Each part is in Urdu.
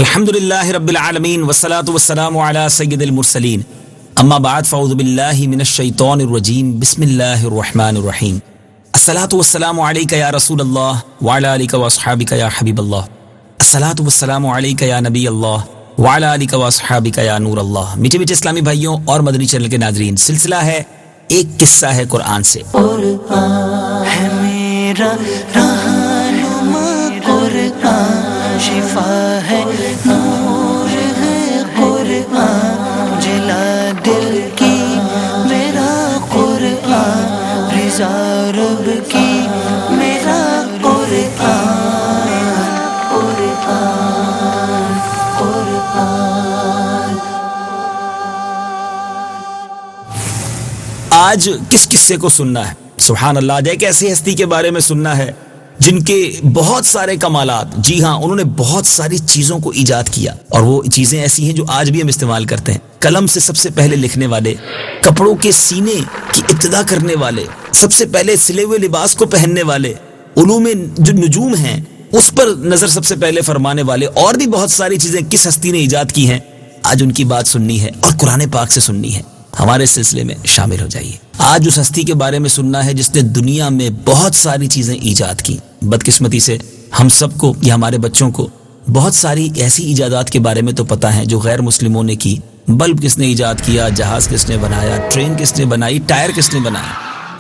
الحمدللہ رب العالمین والصلاة والسلام علی سید المرسلین اما بعد فاعوذ باللہ من الشیطان الرجیم بسم اللہ الرحمن الرحیم الصلاة والسلام علیک یا رسول اللہ وعلی آلک واصحابک یا حبیب اللہ الصلاة والسلام علیک یا نبی اللہ وعلی آلک واصحابک یا نور اللہ۔ میٹھے میٹھے اسلامی بھائیوں اور مدنی چینل کے ناظرین، سلسلہ ہے ایک قصہ ہے قرآن سے۔ قرآن ہے میرا رہنما، قرآن شفا ہے، نور ہے قرآن، جلا دل کی میرا قرآن، رضا رب کی میرا قرآن، قرآن قرآن۔ آج کس قصے کو سننا ہے؟ سبحان اللہ، آج ایک ایسی ہستی کے بارے میں سننا ہے جن کے بہت سارے کمالات، جی ہاں، انہوں نے بہت ساری چیزوں کو ایجاد کیا، اور وہ چیزیں ایسی ہیں جو آج بھی ہم استعمال کرتے ہیں۔ قلم سے سب سے پہلے لکھنے والے، کپڑوں کے سینے کی ابتدا کرنے والے، سب سے پہلے سلے ہوئے لباس کو پہننے والے، علوم جو نجوم ہیں اس پر نظر سب سے پہلے فرمانے والے، اور بھی بہت ساری چیزیں کس ہستی نے ایجاد کی ہیں، آج ان کی بات سننی ہے اور قرآن پاک سے سننی ہے۔ ہمارے سلسلے میں شامل ہو جائیے۔ آج اس ہستی کے بارے میں سننا ہے جس نے دنیا میں بہت ساری چیزیں ایجاد کی۔ بدقسمتی سے ہم سب کو یا ہمارے بچوں کو بہت ساری ایسی ایجادات کے بارے میں تو پتہ ہیں جو غیر مسلموں نے کی۔ بلب کس نے ایجاد کیا، جہاز کس نے بنایا، ٹرین کس نے بنائی، ٹائر کس نے بنایا،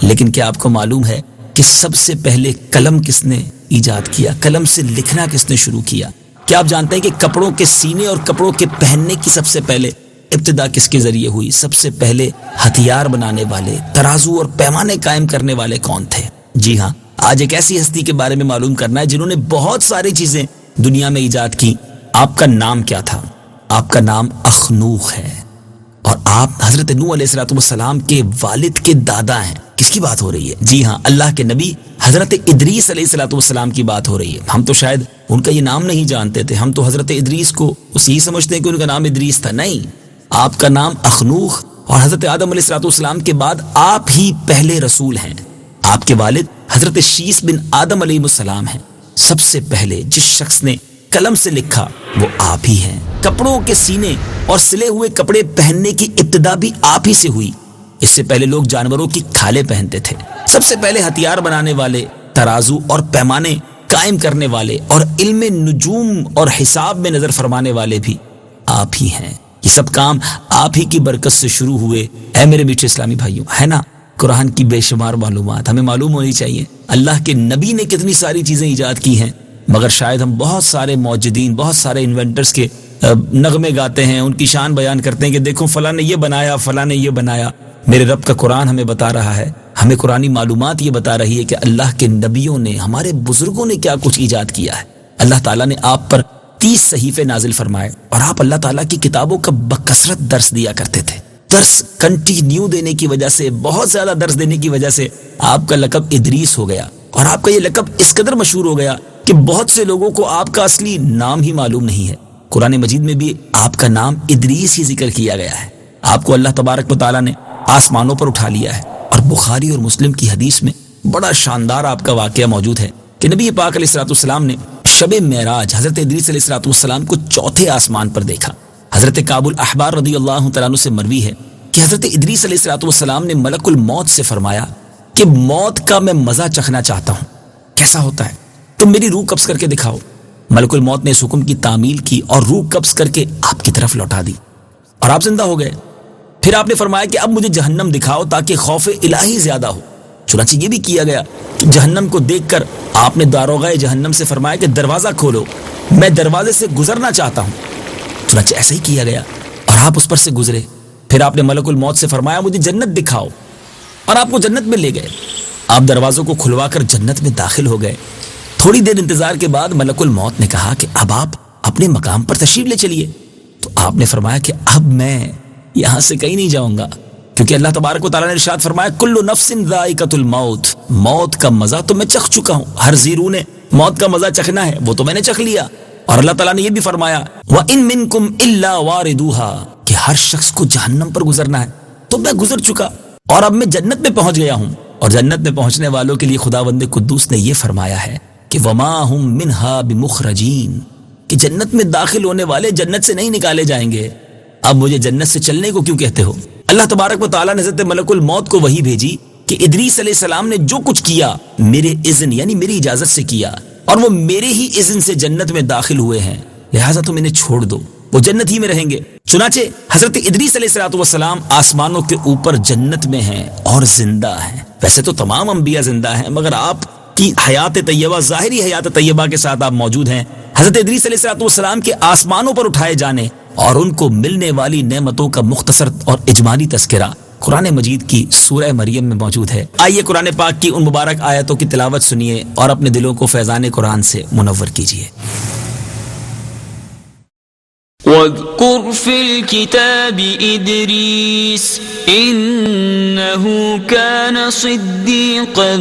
لیکن کیا آپ کو معلوم ہے کہ سب سے پہلے قلم کس نے ایجاد کیا؟ قلم سے لکھنا کس نے شروع کیا؟ کیا آپ جانتے ہیں کہ کپڑوں کے سینے اور کپڑوں کے پہننے کی سب سے پہلے ابتدا کس کے ذریعے ہوئی؟ سب سے پہلے ہتھیار بنانے والے، ترازو اور پیمانے قائم کرنے والے کون تھے؟ جی ہاں، آج ایک ایسی ہستی کے بارے میں معلوم کرنا ہے جنہوں نے بہت ساری چیزیں دنیا میں ایجاد کی۔ آپ کا نام کیا تھا؟ آپ کا نام اخنوخ ہے، اور آپ حضرت نوح علیہ السلام کے والد کے دادا ہیں۔ کس کی بات ہو رہی ہے؟ جی ہاں، اللہ کے نبی حضرت ادریس علیہ السلام کی بات ہو رہی ہے۔ ہم تو شاید ان کا یہ نام نہیں جانتے تھے، ہم تو حضرت ادریس کو یہی سمجھتے ہیں کہ ان کا نام ادریس تھا۔ نہیں، آپ کا نام اخنوخ، اور حضرت آدم علیہ السلام کے بعد آپ ہی پہلے رسول ہیں۔ آپ کے والد حضرت شیس بن آدم علیہ السلام ہیں۔ سب سے پہلے جس شخص نے قلم سے لکھا وہ آپ ہی ہیں۔ کپڑوں کے سینے اور سلے ہوئے کپڑے پہننے کی ابتدا بھی آپ ہی سے ہوئی۔ اس سے پہلے لوگ جانوروں کی کھالیں پہنتے تھے۔ سب سے پہلے ہتھیار بنانے والے، ترازو اور پیمانے قائم کرنے والے، اور علم نجوم اور حساب میں نظر فرمانے والے بھی آپ ہی ہیں۔ یہ سب کام آپ ہی کی برکت سے شروع ہوئے۔ اے میرے میٹھے اسلامی بھائیوں، ہے نا، قرآن کی بے شمار معلومات ہمیں معلوم ہونی چاہیے۔ اللہ کے نبی نے کتنی ساری چیزیں ایجاد کی ہیں، مگر شاید ہم بہت سارے موجدین، بہت سارے انوینٹرز کے نغمے گاتے ہیں، ان کی شان بیان کرتے ہیں کہ دیکھو فلاں نے یہ بنایا، فلاں نے یہ بنایا۔ میرے رب کا قرآن ہمیں بتا رہا ہے، ہمیں قرآنی معلومات یہ بتا رہی ہے کہ اللہ کے نبیوں نے، ہمارے بزرگوں نے کیا کچھ ایجاد کیا ہے۔ اللہ تعالیٰ نے آپ پر 30 صحیفے نازل فرمائے، اور آپ اللہ تعالیٰ کی کتابوں کا بکثرت درس دیا کرتے تھے۔ درس کنٹینیو دینے کی وجہ سے، بہت زیادہ درس دینے کی وجہ سے آپ کا لقب ادریس ہو گیا، اور آپ کا یہ لقب اس قدر مشہور ہو گیا کہ بہت سے لوگوں کو آپ کا اصلی نام ہی معلوم نہیں ہے۔ قرآن مجید میں بھی آپ کا نام ادریس ہی ذکر کیا گیا ہے۔ آپ کو اللہ تبارک و تعالیٰ نے آسمانوں پر اٹھا لیا ہے، اور بخاری اور مسلم کی حدیث میں بڑا شاندار آپ کا واقعہ موجود ہے کہ نبی پاک علیہ السلام نے شب معراج حضرت ادریس علیہ السلام کو چوتھے آسمان پر دیکھا۔ حضرت کعب الاحبار رضی اللہ تعالیٰ عنہ سے مروی ہے کہ حضرت ادریس علیہ السلام نے ملک الموت سے فرمایا کہ موت کا میں مزہ چکھنا چاہتا ہوں، کیسا ہوتا ہے، تم میری روح قبض کر کے دکھاؤ۔ ملک الموت نے اس حکم کی تعمیل کی اور روح قبض کر کے آپ کی طرف لوٹا دی، اور آپ زندہ ہو گئے۔ پھر آپ نے فرمایا کہ اب مجھے جہنم دکھاؤ تاکہ خوف الہی زیادہ ہو۔ چنانچہ یہ بھی کیا گیا کہ جہنم کو دیکھ کر آپ نے داروغہ جہنم سے فرمایا کہ دروازہ کھولو، میں دروازے سے گزرنا چاہتا ہوں۔ چنانچہ ایسا ہی کیا گیا، اور آپ اس پر سے گزرے۔ پھر آپ نے ملک الموت سے فرمایا مجھے جنت دکھاؤ، اور آپ کو جنت میں لے گئے۔ آپ دروازوں کو کھلوا کر جنت میں داخل ہو گئے۔ تھوڑی دیر انتظار کے بعد ملک الموت نے کہا کہ اب آپ اپنے مقام پر تشریف لے چلیے۔ تو آپ نے فرمایا کہ اب میں یہاں سے کہیں نہیں جاؤں گا، کیونکہ اللہ تبارک و تعالیٰ نے ارشاد فرمایا کل نفس ذائقۃ الموت، موت کا مزہ تو میں چکھ چکا ہوں، ہر ذی روح نے موت کا مزہ چکھنا ہے، وہ تو میں نے چکھ لیا۔ اور اللہ تعالیٰ نے یہ بھی فرمایا وَإِن مِّنكُمْ إِلَّا وَارِدُوهَا، کہ ہر شخص کو جہنم پر گزرنا ہے، تو میں گزر چکا، اور اب میں جنت میں پہنچ گیا ہوں۔ اور جنت میں پہنچنے والوں کے لیے خداوند قدوس نے یہ فرمایا ہے کہ وَمَا هُم مِّنْهَا بِمُخْرَجِينَ، کہ جنت میں داخل ہونے والے جنت سے نہیں نکالے جائیں گے، اب مجھے جنت سے چلنے کو کیوں کہتے ہو؟ اللہ تبارک و تعالیٰ نے حضرت ملک الموت کو وحی بھیجی کہ ادریس علیہ السلام نے جو کچھ کیا میرے اذن یعنی میری اجازت سے کیا، اور وہ میرے ہی اذن سے جنت میں داخل ہوئے ہیں، لہٰذا تم انہیں چھوڑ دو، وہ جنت ہی میں رہیں گے۔ چنانچہ حضرت ادریس علیہ السلام آسمانوں کے اوپر جنت میں ہیں اور زندہ ہیں۔ ویسے تو تمام انبیاء زندہ ہیں، مگر آپ کی حیات طیبہ، ظاہری حیات طیبہ کے ساتھ آپ موجود ہیں۔ حضرت ادریس علیہ السلام کے آسمانوں پر اٹھائے جانے اور ان کو ملنے والی نعمتوں کا مختصر اور اجمالی تذکرہ قرآن مجید کی سورہ مریم میں موجود ہے۔ آئیے قرآن پاک کی ان مبارک آیتوں کی تلاوت سنیے اور اپنے دلوں کو فیضان قرآن سے منور کیجیے۔ واذكر في الكتاب إدريس إنه كان صديقا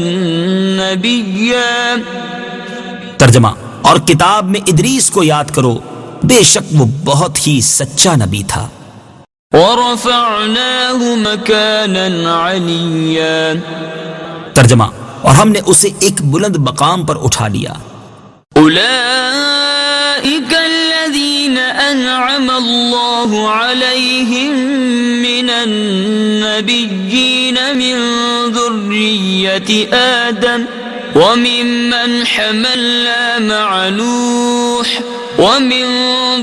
نبيا۔ ترجمہ، اور کتاب میں ادریس کو یاد کرو، بے شک وہ بہت ہی سچا نبی تھا۔ ورفعناه مكانا عليا۔ ترجمہ، اور ہم نے اسے ایک بلند مقام پر اٹھا لیا۔ أولئك الذين أنعم الله عليهم من النبيين من ذرية آدم وممن حملنا مع نوح ومن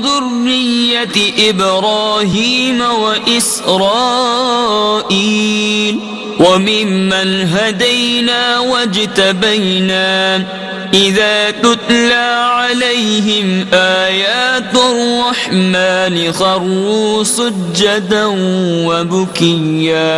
ذرية إبراهيم وإسرائيل وممن هدينا واجتبينا إذا تتلى عليهم آيات الرحمن خروا سجدا وبكيا۔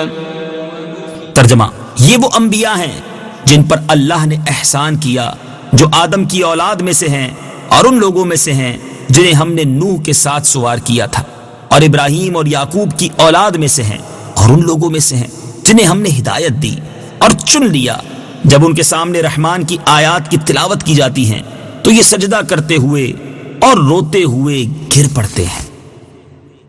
ترجمہ، یہ وہ انبیاء ہیں جن پر اللہ نے احسان کیا، جو آدم کی اولاد میں سے ہیں اور ان لوگوں میں سے ہیں جنہیں ہم نے نوح کے ساتھ سوار کیا تھا، اور ابراہیم اور یعقوب کی اولاد میں سے ہیں اور ان لوگوں میں سے ہیں جنہیں ہم نے ہدایت دی اور چن لیا۔ جب ان کے سامنے رحمان کی آیات کی تلاوت کی جاتی ہیں تو یہ سجدہ کرتے ہوئے اور روتے ہوئے گر پڑتے ہیں۔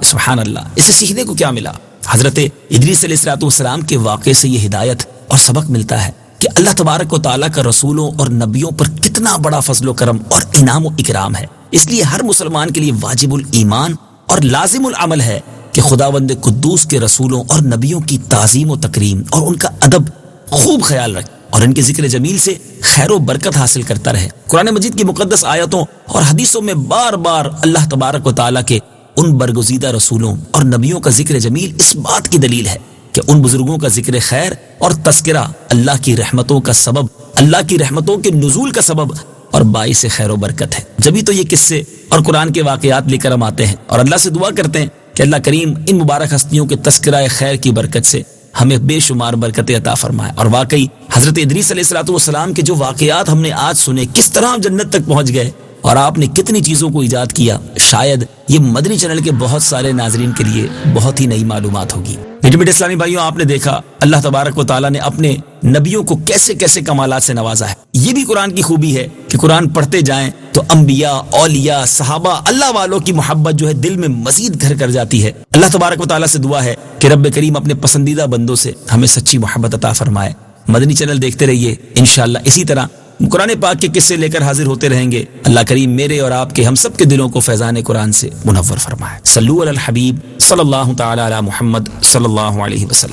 سبحان اللہ، اسے سیکھنے کو کیا ملا؟ حضرت ادریس علیہ السلام کے واقعے سے یہ ہدایت اور سبق ملتا ہے کہ اللہ تبارک و تعالیٰ کا رسولوں اور نبیوں پر کتنا بڑا فضل و کرم اور انعام و اکرام ہے۔ اس لیے ہر مسلمان کے لیے واجب الایمان اور لازم العمل ہے کہ خداوند قدوس کے رسولوں اور نبیوں کی تعظیم و تکریم اور ان کا ادب خوب خیال رکھے اور ان کے ذکر جمیل سے خیر و برکت حاصل کرتا رہے۔ قرآن مجید کی مقدس آیتوں اور حدیثوں میں بار بار اللہ تبارک و تعالیٰ کے ان برگزیدہ رسولوں اور نبیوں کا ذکر جمیل اس بات کی دلیل ہے کہ ان بزرگوں کا ذکر خیر اور تذکرہ اللہ کی رحمتوں کا سبب، اللہ کی رحمتوں کے نزول کا سبب اور باعث خیر و برکت ہے۔ جبھی تو یہ قصے اور قرآن کے واقعات لے کر ہم آتے ہیں اور اللہ سے دعا کرتے ہیں کہ اللہ کریم ان مبارک ہستیوں کے تذکرہ خیر کی برکت سے ہمیں بے شمار برکتیں عطا فرمائے۔ اور واقعی حضرت ادریس علیہ السلام کے جو واقعات ہم نے آج سنے، کس طرح ہم جنت تک پہنچ گئے اور آپ نے کتنی چیزوں کو ایجاد کیا، شاید یہ مدنی چینل کے بہت سارے ناظرین کے لیے بہت ہی نئی معلومات ہوگی۔ میٹھے اسلامی بھائیوں، آپ نے دیکھا اللہ تبارک و تعالیٰ نے اپنے نبیوں کو کیسے کیسے کمالات سے نوازا ہے۔ یہ بھی قرآن کی خوبی ہے کہ قرآن پڑھتے جائیں تو انبیاء، اولیاء، صحابہ، اللہ والوں کی محبت جو ہے دل میں مزید گھر کر جاتی ہے۔ اللہ تبارک و تعالیٰ سے دعا ہے کہ رب کریم اپنے پسندیدہ بندوں سے ہمیں سچی محبت عطا فرمائے۔ مدنی چینل دیکھتے رہیے، انشاءاللہ اسی طرح قرآن پاک کے قصے لے کر حاضر ہوتے رہیں گے۔ اللہ کریم میرے اور آپ کے ہم سب کے دلوں کو فیضان قرآن سے منور فرمائے۔ صلو علی الحبیب صلی اللہ تعالی علی محمد صلی اللہ علیہ وسلم۔